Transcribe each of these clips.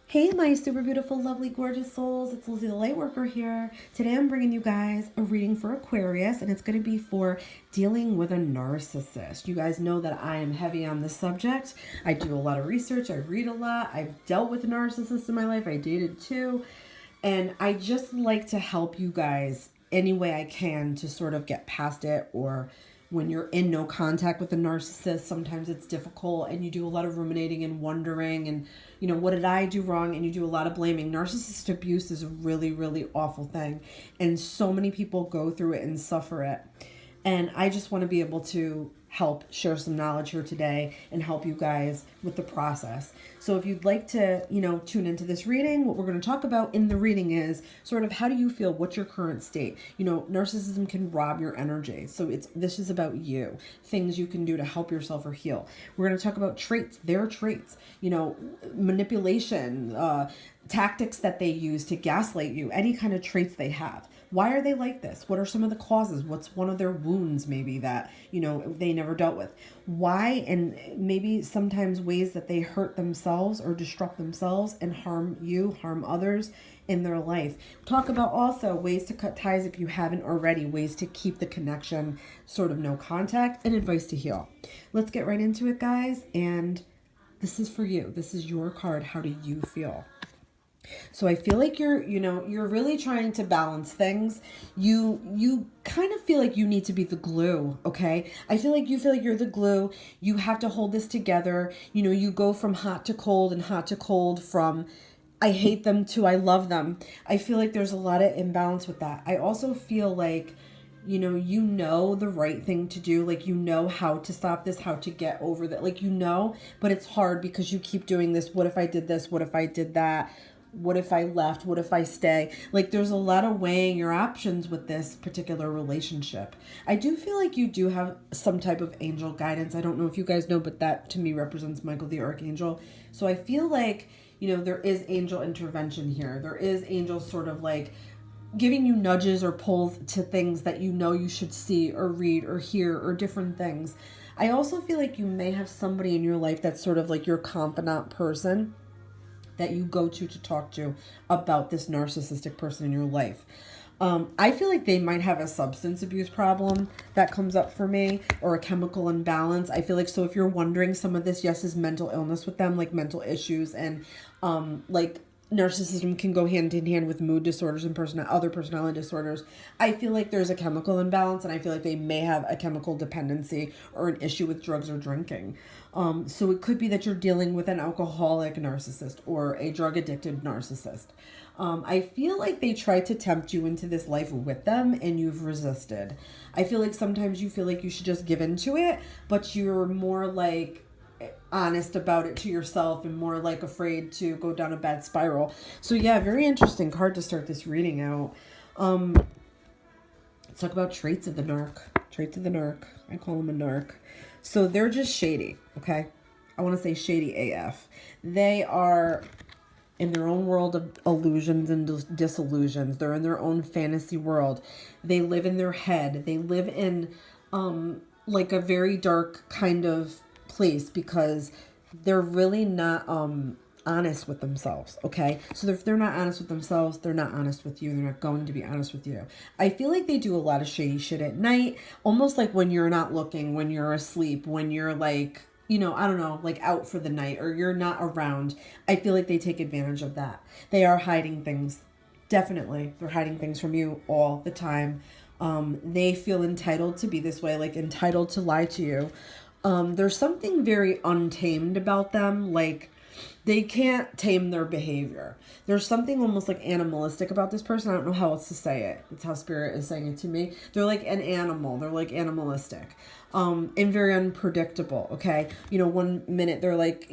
Hey, my super beautiful, lovely, gorgeous souls. It's Lizzie the Lightworker here. Today I'm bringing you guys a reading for Aquarius, and it's going to be for dealing with a narcissist. You guys know that I am heavy on this subject. I do a lot of research. I read a lot. I've dealt with narcissists in my life. I dated too. And I just like to help you guys any way I can to sort of get past it, or when you're in no contact with a narcissist, sometimes it's difficult and you do a lot of ruminating and wondering and, what did I do wrong? And you do a lot of blaming. Narcissist abuse is a really, really awful thing. And so many people go through it and suffer it. And I just want to be able to help share some knowledge here today and help you guys with the process. So if you'd like to, tune into this reading, what we're going to talk about in the reading is sort of how do you feel? What's your current state? Narcissism can rob your energy. So this is about you, things you can do to help yourself or heal. We're going to talk about traits, their traits, manipulation, tactics that they use to gaslight you, any kind of traits they have. Why are they like this? What are some of the causes? What's one of their wounds maybe that, they never dealt with? Why, and maybe sometimes ways that they hurt themselves or disrupt themselves and harm others in their life. Talk about also ways to cut ties if you haven't already, ways to keep the connection, sort of no contact, and advice to heal. Let's get right into it, guys. And this is for you. This is your card. How do you feel? So I feel like you're really trying to balance things. You kind of feel like you need to be the glue, okay? I feel like you feel like you're the glue. You have to hold this together. You go from hot to cold and hot to cold, from I hate them to I love them. I feel like there's a lot of imbalance with that. I also feel like the right thing to do, like how to stop this, how to get over that, but it's hard because you keep doing this. What if I did this? What if I did that? What if I left? What if I stay? There's a lot of weighing your options with this particular relationship. I do feel like you do have some type of angel guidance. I don't know if you guys know, but that to me represents Michael the Archangel. So I feel like, there is angel intervention here. There is angels sort of like giving you nudges or pulls to things that you should see or read or hear or different things. I also feel like you may have somebody in your life that's sort of like your confidant person that you go to talk to about this narcissistic person in your life. I feel like they might have a substance abuse problem that comes up for me, or a chemical imbalance. I feel like, so if you're wondering, some of this, yes, is mental illness with them, like mental issues, and narcissism can go hand in hand with mood disorders and other personality disorders. I feel like there's a chemical imbalance, and I feel like they may have a chemical dependency or an issue with drugs or drinking. So it could be that you're dealing with an alcoholic narcissist or a drug addicted narcissist. I feel like they tried to tempt you into this life with them and you've resisted. I feel like sometimes you feel like you should just give into it, but you're more like honest about it to yourself and more like afraid to go down a bad spiral. So yeah, very interesting card to start this reading out. Let's talk about traits of the narc. Traits of the narc. I call them a narc. So they're just shady, okay? I want to say shady AF. They are in their own world of illusions and disillusions. They're in their own fantasy world. They live in their head. They live in like a very dark kind of place because they're really not honest with themselves, okay? So if they're not honest with themselves, they're not honest with you. They're not going to be honest with you. I feel like they do a lot of shady shit at night, almost like when you're not looking, when you're asleep, when you're like, I don't know, like out for the night or you're not around. I feel like they take advantage of that. They are hiding things. Definitely. They're hiding things from you all the time. They feel entitled to be this way, like entitled to lie to you. There's something very untamed about them. Like they can't tame their behavior. There's something almost like animalistic about this person. I don't know how else to say it. It's how Spirit is saying it to me. They're like an animal. They're like animalistic. And very unpredictable, okay? One minute they're like,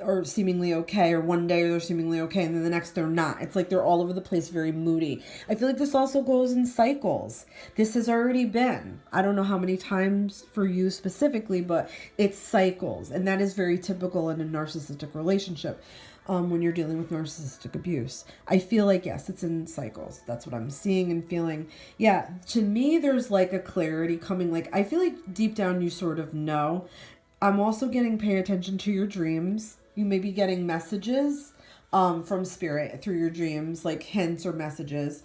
or seemingly okay, or one day they're seemingly okay, and then the next they're not. It's like they're all over the place, very moody. I feel like this also goes in cycles. This has already been, I don't know how many times for you specifically, but it's cycles, and that is very typical in a narcissistic relationship. When you're dealing with narcissistic abuse, I feel like, yes, it's in cycles. That's what I'm seeing and feeling. Yeah, to me, there's like a clarity coming. Like, I feel like deep down you sort of know. I'm also getting pay attention to your dreams. You may be getting messages from spirit through your dreams, like hints or messages.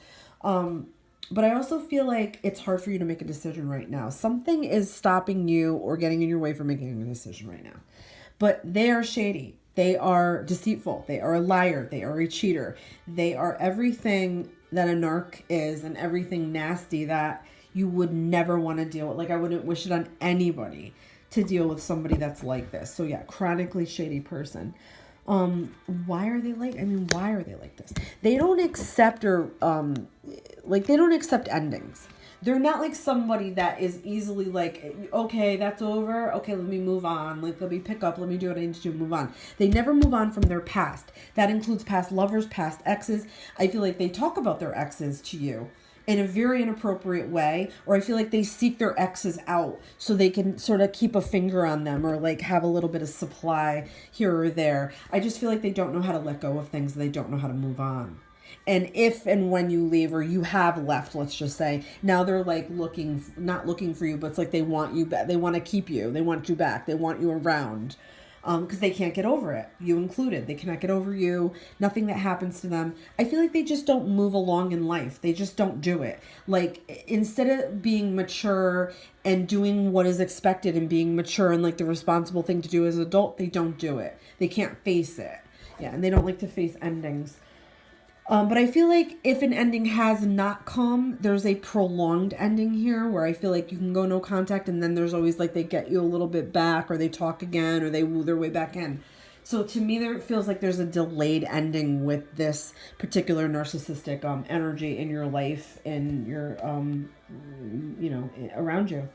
But I also feel like it's hard for you to make a decision right now. Something is stopping you or getting in your way from making a decision right now. But they are shady. They are deceitful. They are a liar. They are a cheater. They are everything that a narc is and everything nasty that you would never want to deal with. Like, I wouldn't wish it on anybody to deal with somebody that's like this. So yeah, chronically shady person. Why are they like, why are they like this? They don't accept or, they don't accept endings. They're not like somebody that is easily like, okay, that's over. Okay, let me move on. Like, let me pick up. Let me do what I need to do. Move on. They never move on from their past. That includes past lovers, past exes. I feel like they talk about their exes to you in a very inappropriate way, or I feel like they seek their exes out so they can sort of keep a finger on them or like have a little bit of supply here or there. I just feel like they don't know how to let go of things. They don't know how to move on. And if and when you leave, or you have left, let's just say, now they're like not looking for you, but it's like they want you back. They want to keep you. They want you back. They want you around. Because they can't get over it, you included. They cannot get over you, nothing that happens to them. I feel like they just don't move along in life. They just don't do it. Like, instead of being mature and doing what is expected and being mature and like the responsible thing to do as an adult, they don't do it. They can't face it. Yeah, and they don't like to face endings. But I feel like if an ending has not come, there's a prolonged ending here where I feel like you can go no contact and then there's always like they get you a little bit back or they talk again or they woo their way back in. So to me, there feels like there's a delayed ending with this particular narcissistic energy in your life and your, around you.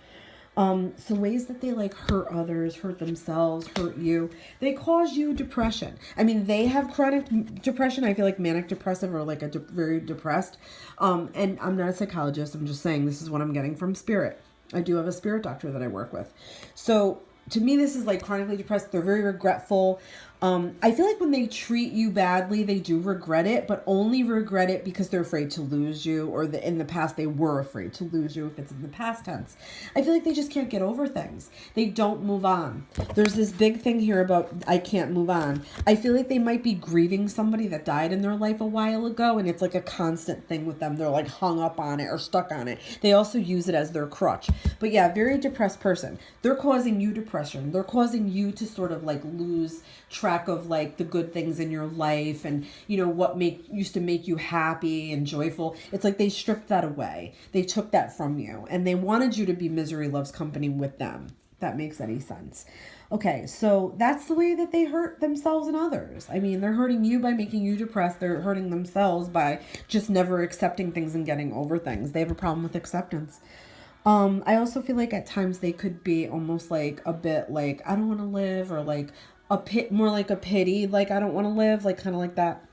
So ways that they like hurt others, hurt themselves, hurt you. They cause you depression. They have chronic depression. I feel like manic depressive or like very depressed. And I'm not a psychologist. I'm just saying this is what I'm getting from spirit. I do have a spirit doctor that I work with. So to me, this is like chronically depressed. They're very regretful. I feel like when they treat you badly, they do regret it, but only regret it because they're afraid to lose you, or in the past they were afraid to lose you if it's in the past tense. I feel like they just can't get over things. They don't move on. There's this big thing here about I can't move on. I feel like they might be grieving somebody that died in their life a while ago, and it's like a constant thing with them. They're like hung up on it or stuck on it. They also use it as their crutch. But yeah, very depressed person. They're causing you depression. They're causing you to sort of like lose track of like the good things in your life and what used to make you happy and joyful. It's like they stripped that away. They took that from you and they wanted you to be misery loves company with them. If that makes any sense. Okay, so that's the way that they hurt themselves and others. They're hurting you by making you depressed. They're hurting themselves by just never accepting things and getting over things. They have a problem with acceptance. I also feel like at times they could be almost like a bit like, I don't want to live, or like more like a pity, like I don't want to live, like kind of like that.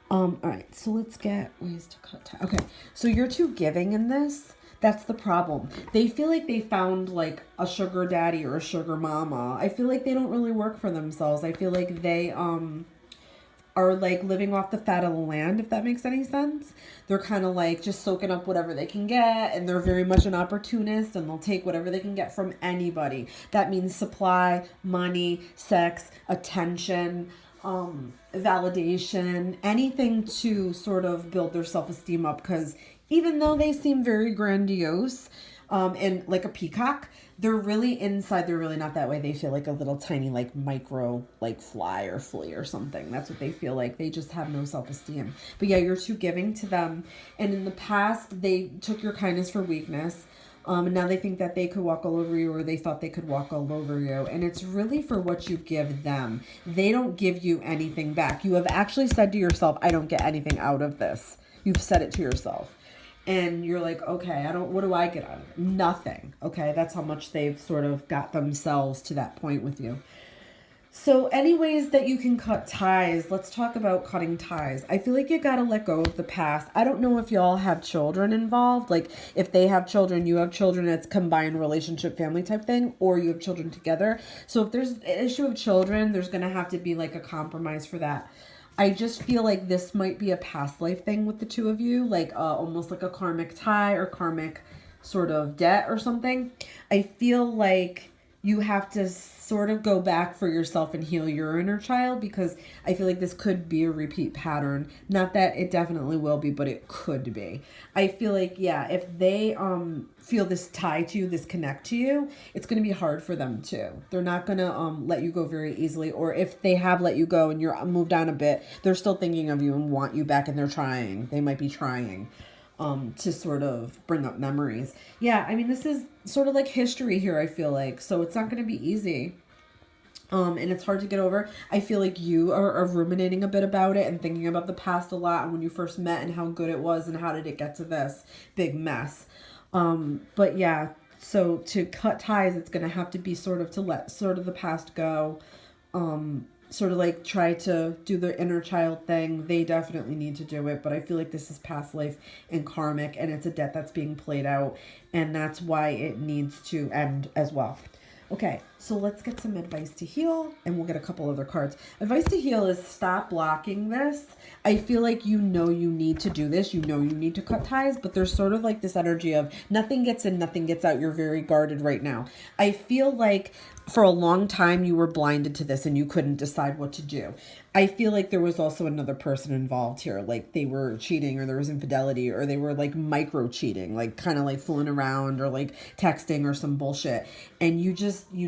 All right, so let's get ways to cut time. Okay, so you're too giving in this. That's the problem. They feel like they found like a sugar daddy or a sugar mama. I feel like they don't really work for themselves. I feel like they are like living off the fat of the land, if that makes any sense. They're kind of like just soaking up whatever they can get, and they're very much an opportunist, and they'll take whatever they can get from anybody. That means supply, money, sex, attention, validation, anything to sort of build their self-esteem up, because even though they seem very grandiose and like a peacock, they're really inside, they're really not that way. They feel like a little tiny like micro like fly or flea or something. That's what they feel like. They just have no self-esteem. But yeah, you're too giving to them. And in the past, they took your kindness for weakness. And now they think that they could walk all over you, or they thought they could walk all over you. And it's really for what you give them. They don't give you anything back. You have actually said to yourself, I don't get anything out of this. You've said it to yourself. And you're like, okay, what do I get out of it? Nothing. Okay, that's how much they've sort of got themselves to that point with you. So any ways that you can cut ties, let's talk about cutting ties. I feel like you got to let go of the past. I don't know if y'all have children involved. Like if they have children, you have children, it's combined relationship family type thing, or you have children together. So if there's an issue of children, there's going to have to be like a compromise for that. I just feel like this might be a past life thing with the two of you, like almost like a karmic tie or karmic sort of debt or something. I feel like you have to sort of go back for yourself and heal your inner child, because I feel like this could be a repeat pattern. Not that it definitely will be, but it could be. I feel like, yeah, if they feel this tie to you, this connect to you, it's going to be hard for them too. They're not going to let you go very easily. Or if they have let you go and you're moved on a bit, they're still thinking of you and want you back, and they're trying. They might be trying to sort of bring up memories. Yeah, I mean, this is sort of like history here, I feel like. So it's not going to be easy. And it's hard to get over. I feel like you are ruminating a bit about it and thinking about the past a lot, and when you first met and how good it was and how did it get to this big mess. But yeah, so to cut ties, it's going to have to be sort of to let sort of the past go. Sort of like try to do the inner child thing. They definitely need to do it, but I feel like this is past life and karmic, and it's a debt that's being played out, and that's why it needs to end as well. Okay, so let's get some advice to heal, and we'll get a couple other cards. Advice to heal is stop blocking this. I feel like you know you need to do this. You know you need to cut ties, but there's sort of like this energy of nothing gets in, nothing gets out. You're very guarded right now. I feel like for a long time you were blinded to this and you couldn't decide what to do. I feel like there was also another person involved here. Like they were cheating, or there was infidelity, or they were like micro cheating, like kind of like fooling around or like texting or some bullshit. And you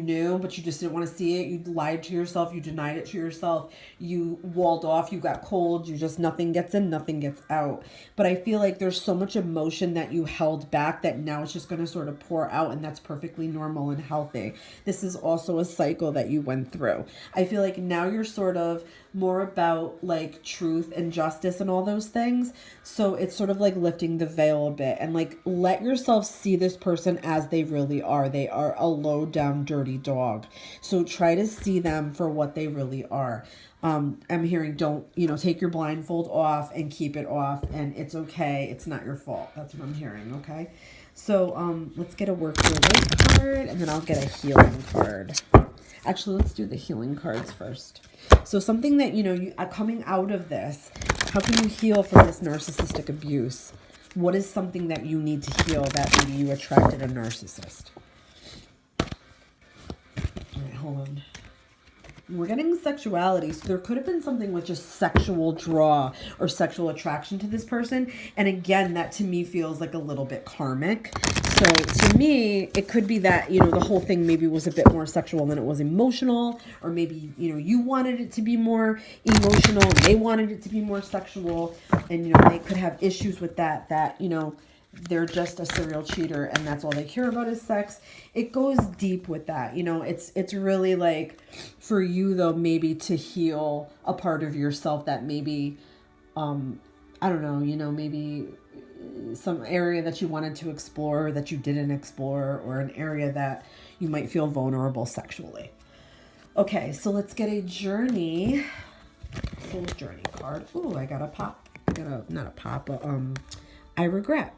knew, but you just didn't want to see it. You lied to yourself. You denied it to yourself. You walled off. You got cold. Nothing gets in, nothing gets out. But I feel like there's so much emotion that you held back that now it's just going to sort of pour out, and that's perfectly normal and healthy. This is also a cycle that you went through. I feel like now you're sort of more about like truth and justice and all those things. So it's sort of like lifting the veil a bit and like let yourself see this person as they really are. They are a low down dirty dog. So try to see them for what they really are. I'm hearing don't, take your blindfold off and keep it off, and it's okay. It's not your fault. That's what I'm hearing. Okay. So let's get a work your life card, and then I'll get a healing card. Actually, let's do the healing cards first. So something that, you are coming out of this, how can you heal from this narcissistic abuse? What is something that you need to heal that maybe you attracted a narcissist? All right, hold on. We're getting sexuality, so there could have been something with just sexual draw or sexual attraction to this person. And again, that to me feels like a little bit karmic. So to me, it could be that, the whole thing maybe was a bit more sexual than it was emotional, or maybe, you wanted it to be more emotional and they wanted it to be more sexual, and, they could have issues with that, they're just a serial cheater and that's all they care about is sex. It goes deep with that. It's really like for you though, maybe to heal a part of yourself that maybe, I don't know, maybe some area that you wanted to explore that you didn't explore, or an area that you might feel vulnerable sexually. Okay, so let's get a journey. Soul's journey card. Ooh, I got a pop. I regret.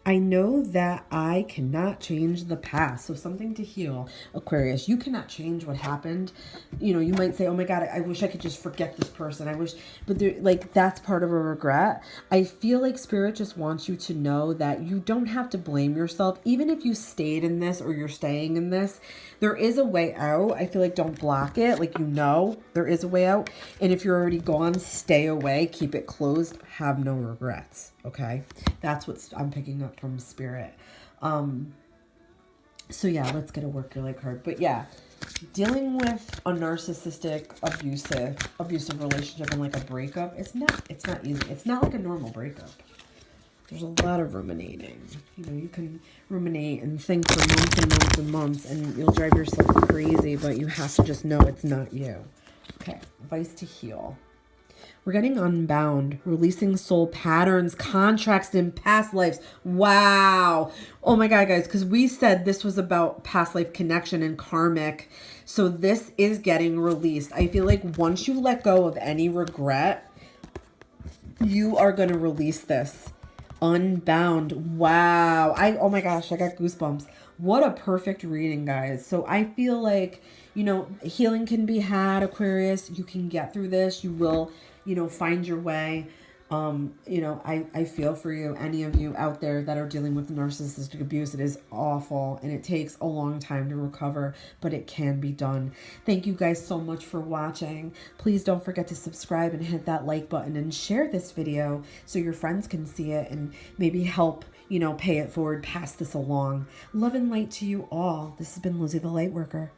I know that I cannot change the past. So something to heal, Aquarius. You cannot change what happened. You might say, oh my God, I wish I could just forget this person. But that's part of a regret. I feel like Spirit just wants you to know that you don't have to blame yourself. Even if you stayed in this or you're staying in this, there is a way out. I feel like don't block it. There is a way out. And if you're already gone, stay away, keep it closed, have no regrets. Okay. That's what I'm picking up from Spirit. So yeah, let's get a work your life card. But yeah, dealing with a narcissistic, abusive relationship and like a breakup, it's not easy. It's not like a normal breakup. There's a lot of ruminating. You can ruminate and think for months and months and months, and you'll drive yourself crazy, but you have to just know it's not you. Okay, advice to heal. We're getting unbound, releasing soul patterns, contracts in past lives. Wow. Oh my God, guys, because we said this was about past life connection and karmic. So this is getting released. I feel like once you let go of any regret, you are going to release this. Unbound. Wow. Oh my gosh, I got goosebumps. What a perfect reading, guys. So I feel like, healing can be had, Aquarius. You can get through this. You will, find your way. You know, I feel for you, any of you out there that are dealing with narcissistic abuse. It is awful and it takes a long time to recover, but it can be done. Thank you guys so much for watching. Please don't forget to subscribe and hit that like button and share this video so your friends can see it and maybe help, you know, pay it forward, pass this along. Love and light to you all. This has been Lizzie the Lightworker.